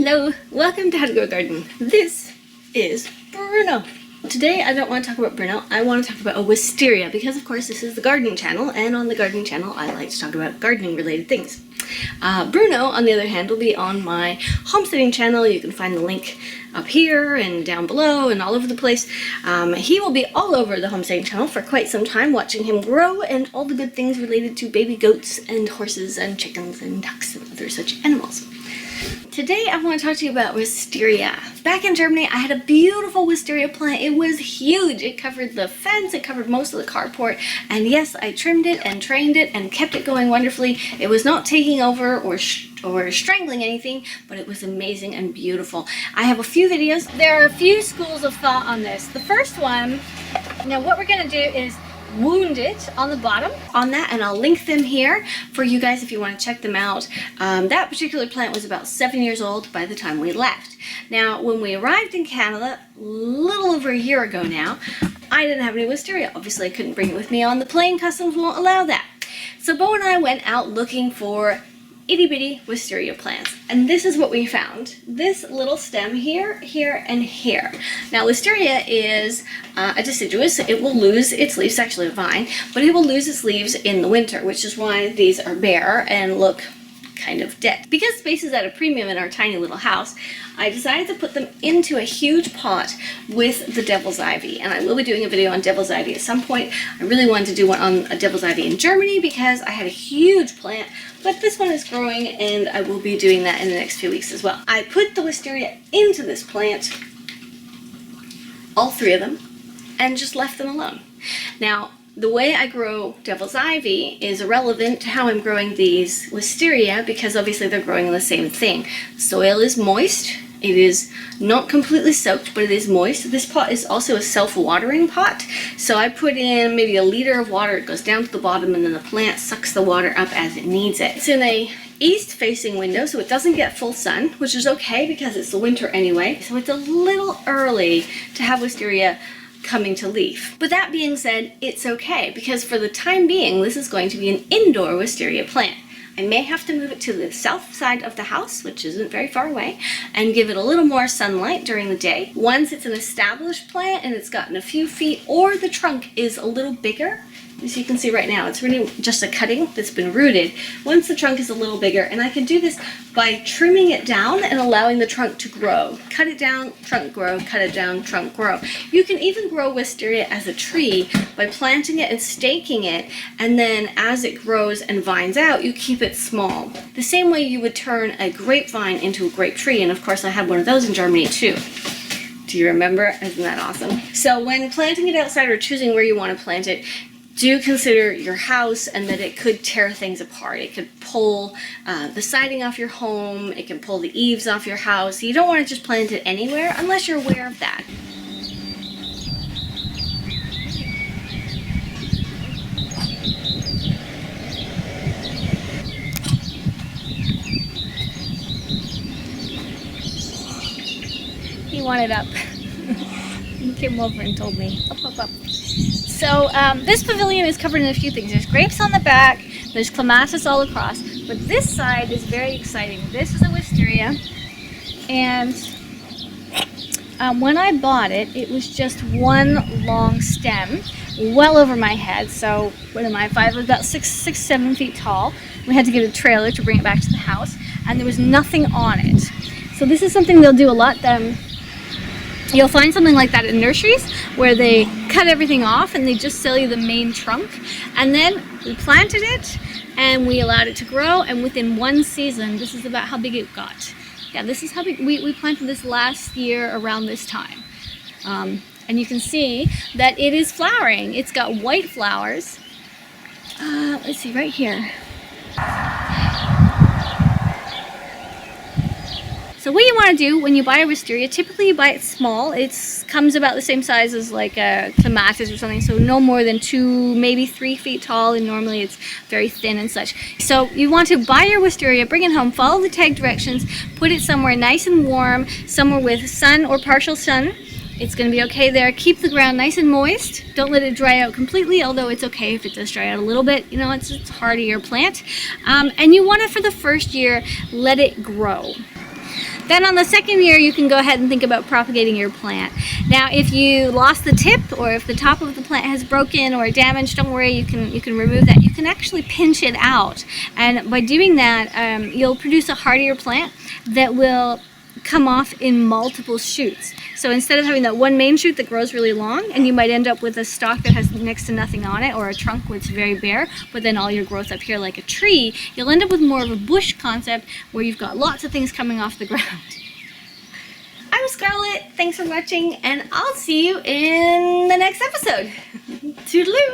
Hello, welcome to How to Grow a Garden. This is Bruno. Today I don't want to talk about Bruno, I want to talk about a wisteria because of course this is the gardening channel, and on the gardening channel I like to talk about gardening related things. Bruno, on the other hand, will be on my homesteading channel. You can find the link up here and down below and all over the place. He will be all over the homesteading channel for quite some time, watching him grow and all the good things related to baby goats and horses and chickens and ducks and other such animals. Today I want to talk to you about wisteria. Back in Germany I had a beautiful wisteria plant. It was huge. It covered the fence, it covered most of the carport, and yes, I trimmed it and trained it and kept it going wonderfully. It was not taking over or strangling anything, but it was amazing and beautiful. I have a few videos. There are a few schools of thought on this. The first one, now what we're going to do is wound it on the bottom on that, and I'll link them here for you guys if you want to check them out. That particular plant was about 7 years old by the time we left. Now when we arrived in Canada a little over a year ago now, I didn't have any wisteria. Obviously I couldn't bring it with me on the plane, customs won't allow that. So Bo and I went out looking for itty bitty wisteria plants, and this is what we found. This little stem here, here, and here. Now wisteria is a deciduous. It will lose its leaves, actually a vine, but it will lose its leaves in the winter, which is why these are bare and look kind of dead. Because space is at a premium in our tiny little house, I decided to put them into a huge pot with the devil's ivy, and I will be doing a video on devil's ivy at some point. I really wanted to do one on a devil's ivy in Germany because I had a huge plant, but this one is growing and I will be doing that in the next few weeks as well. I put the wisteria into this plant, all three of them, and just left them alone. Now the way I grow devil's ivy is irrelevant to how I'm growing these wisteria because obviously they're growing in the same thing. Soil is moist. It is not completely soaked, but it is moist. This pot is also a self-watering pot, so I put in maybe a liter of water. It goes down to the bottom and then the plant sucks the water up as it needs it. It's in a east-facing window, so it doesn't get full sun, which is okay because it's the winter anyway. So it's a little early to have wisteria coming to leaf. But that being said, it's okay because for the time being this is going to be an indoor wisteria plant. I may have to move it to the south side of the house, which isn't very far away, and give it a little more sunlight during the day. Once it's an established plant and it's gotten a few feet, or the trunk is a little bigger, as you can see right now, it's really just a cutting that's been rooted. Once the trunk is a little bigger, and I can do this by trimming it down and allowing the trunk to grow. Cut it down, trunk grow, cut it down, trunk grow. You can even grow wisteria as a tree by planting it and staking it, and then as it grows and vines out, you keep it small. The same way you would turn a grapevine into a grape tree, and of course I had one of those in Germany too. Do you remember? Isn't that awesome? So when planting it outside or choosing where you want to plant it, do consider your house and that it could tear things apart. It could pull the siding off your home, it can pull the eaves off your house. You don't want to just plant it anywhere unless you're aware of that. He wanted up. He came over and told me, up, up, up. So this pavilion is covered in a few things. There's grapes on the back, there's clematis all across, but this side is very exciting. This is a wisteria, and when I bought it, it was just one long stem, well over my head. So what am I, about 7 feet tall. We had to get a trailer to bring it back to the house, and there was nothing on it. So this is something they'll do a lot. You'll find something like that in nurseries where they cut everything off and they just sell you the main trunk. And then we planted it and we allowed it to grow, and within one season, this is about how big it got. Yeah, this is how big. We planted this last year around this time. And you can see that it is flowering. It's got white flowers. Let's see, right here. So what you want to do when you buy a wisteria, typically you buy it small. It comes about the same size as like a clematis or something, so no more than 2, maybe 3 feet tall, and normally it's very thin and such. So you want to buy your wisteria, bring it home, follow the tag directions, put it somewhere nice and warm, somewhere with sun or partial sun. It's going to be okay there. Keep the ground nice and moist. Don't let it dry out completely, although it's okay if it does dry out a little bit. You know, it's a hardier plant. And you want to, for the first year, let it grow. Then on the second year, you can go ahead and think about propagating your plant. Now, if you lost the tip, or if the top of the plant has broken or damaged, don't worry, you can remove that. You can actually pinch it out, and by doing that, you'll produce a hardier plant that will come off in multiple shoots. So instead of having that one main shoot that grows really long, and you might end up with a stalk that has next to nothing on it, or a trunk where it's very bare, but then all your growth up here like a tree, you'll end up with more of a bush concept where you've got lots of things coming off the ground. I'm Scarlett, thanks for watching, and I'll see you in the next episode. Toodaloo!